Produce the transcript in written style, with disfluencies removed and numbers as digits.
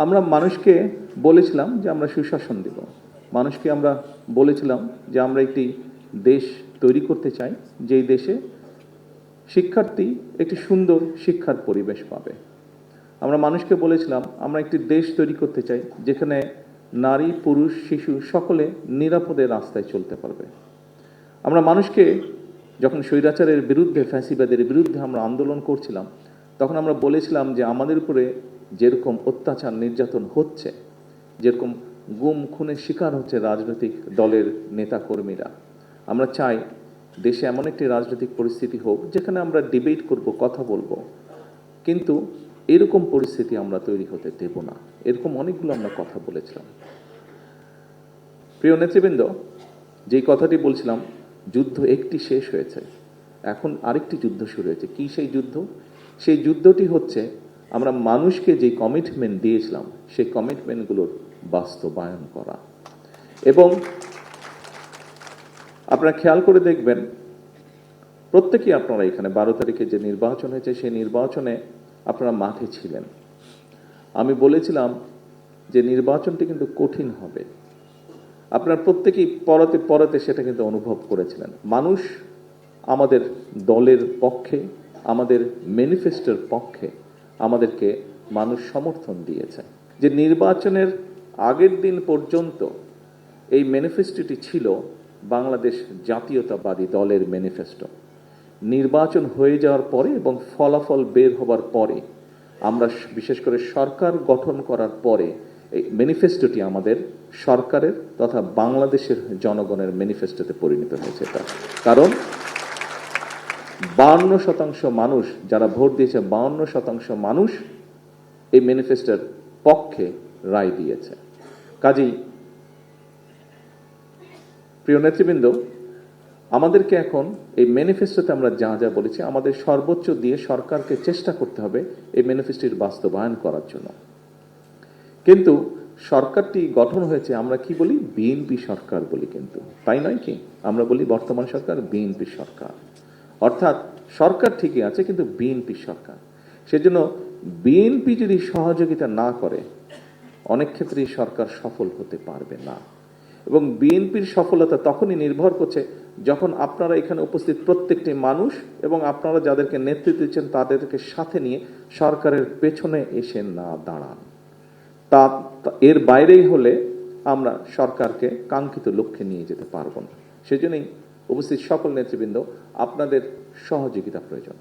আমরা মানুষকে বলেছিলাম যে আমরা সুশাসন দেব, মানুষকে আমরা বলেছিলাম যে আমরা একটি দেশ তৈরি করতে চাই যেই দেশে শিক্ষার্থী একটি সুন্দর শিক্ষার পরিবেশ পাবে। আমরা মানুষকে বলেছিলাম আমরা একটি দেশ তৈরি করতে চাই যেখানে নারী পুরুষ শিশু সকলে নিরাপদে রাস্তায় চলতে পারবে। আমরা মানুষকে যখন স্বৈরাচারের বিরুদ্ধে ফ্যাসিবাদের বিরুদ্ধে আমরা আন্দোলন করছিলাম তখন আমরা বলেছিলাম যে আমাদের উপরে যেরকম অত্যাচার নির্যাতন হচ্ছে, যেরকম গুম খুনের শিকার হচ্ছে রাজনৈতিক দলের নেতাকর্মীরা, আমরা চাই দেশে এমন একটি রাজনৈতিক পরিস্থিতি হোক যেখানে আমরা ডিবেট করব, কথা বলবো, কিন্তু এরকম পরিস্থিতি আমরা তৈরি হতে দেব না। এরকম অনেকগুলো আমরা কথা বলেছিলাম। প্রিয় নেতৃবৃন্দ, যেই কথাটি বলছিলাম, যুদ্ধ একটি শেষ হয়েছে, এখন আরেকটি যুদ্ধ শুরু হয়েছে। কি সেই যুদ্ধ? সেই যুদ্ধটি হচ্ছে আমরা মানুষকে যে কমিটমেন্ট দিয়েছিলাম সেই কমিটমেন্টগুলোর বাস্তবায়ন করা। এবং আপনারা খেয়াল করে দেখবেন, প্রত্যেকেই আপনারা এখানে 12 তারিখে যে নির্বাচন হয়েছে সেই নির্বাচনে আপনারা মাঠে ছিলেন। আমি বলেছিলাম যে নির্বাচনটি কিন্তু কঠিন হবে। আপনারা প্রত্যেকেই পরতে পরতে সেটা কিন্তু অনুভব করেছিলেন। মানুষ আমাদের দলের পক্ষে, আমাদের ম্যানিফেস্টোর পক্ষে আমাদেরকে মানুষ সমর্থন দিয়েছে। যে নির্বাচনের আগের দিন পর্যন্ত এই ম্যানিফেস্টোটি ছিল বাংলাদেশ জাতীয়তাবাদী দলের ম্যানিফেস্টো। নির্বাচন হয়ে যাওয়ার পরে এবং ফলাফল বের হবার পরে, আমরা বিশেষ করে সরকার গঠন করার পরে এই ম্যানিফেস্টোটি আমাদের সরকারের তথা বাংলাদেশের জনগণের ম্যানিফেস্টোতে পরিণত হয়েছে। কারণ 52% মানুষ যারা ভোট দিয়েছে, 52% মানুষ এই ম্যানিফেস্টোর পক্ষে রায় দিয়েছে। কাজেই প্রিয় নেতৃবৃন্দ, আমাদেরকে এখন এই ম্যানিফেস্টোতে আমরা যা যা বলেছি আমাদের সর্বোচ্চ দিয়ে সরকারকে চেষ্টা করতে হবে এই ম্যানিফেস্টোর বাস্তবায়ন করার জন্য। কিন্তু সরকারটি গঠন হয়েছে, আমরা কি বলি, বিএনপি সরকার বলি, কিন্তু তাই নয় কি? আমরা বলি বর্তমান সরকার বিএনপি সরকার, অর্থাৎ সরকার ঠিকই আছে কিন্তু বিএনপি সরকার। সেজন্য বিএনপি যদি সহযোগিতা না করে অনেক ক্ষেত্রেই সরকার সফল হতে পারবে না। এবং বিএনপির সফলতা তখনই নির্ভর করছে যখন আপনারা এখানে উপস্থিত প্রত্যেকটি মানুষ এবং আপনারা যাদেরকে নেতৃত্ব দিচ্ছেন তাদেরকে সাথে নিয়ে সরকারের পেছনে এসে না দাঁড়ান। তা এর বাইরেই হলে আমরা সরকারকে কাঙ্ক্ষিত লক্ষ্যে নিয়ে যেতে পারবো না। সেজন্যই উপস্থিত সকল নেতৃবৃন্দ, আপনাদের সহযোগিতা প্রয়োজন।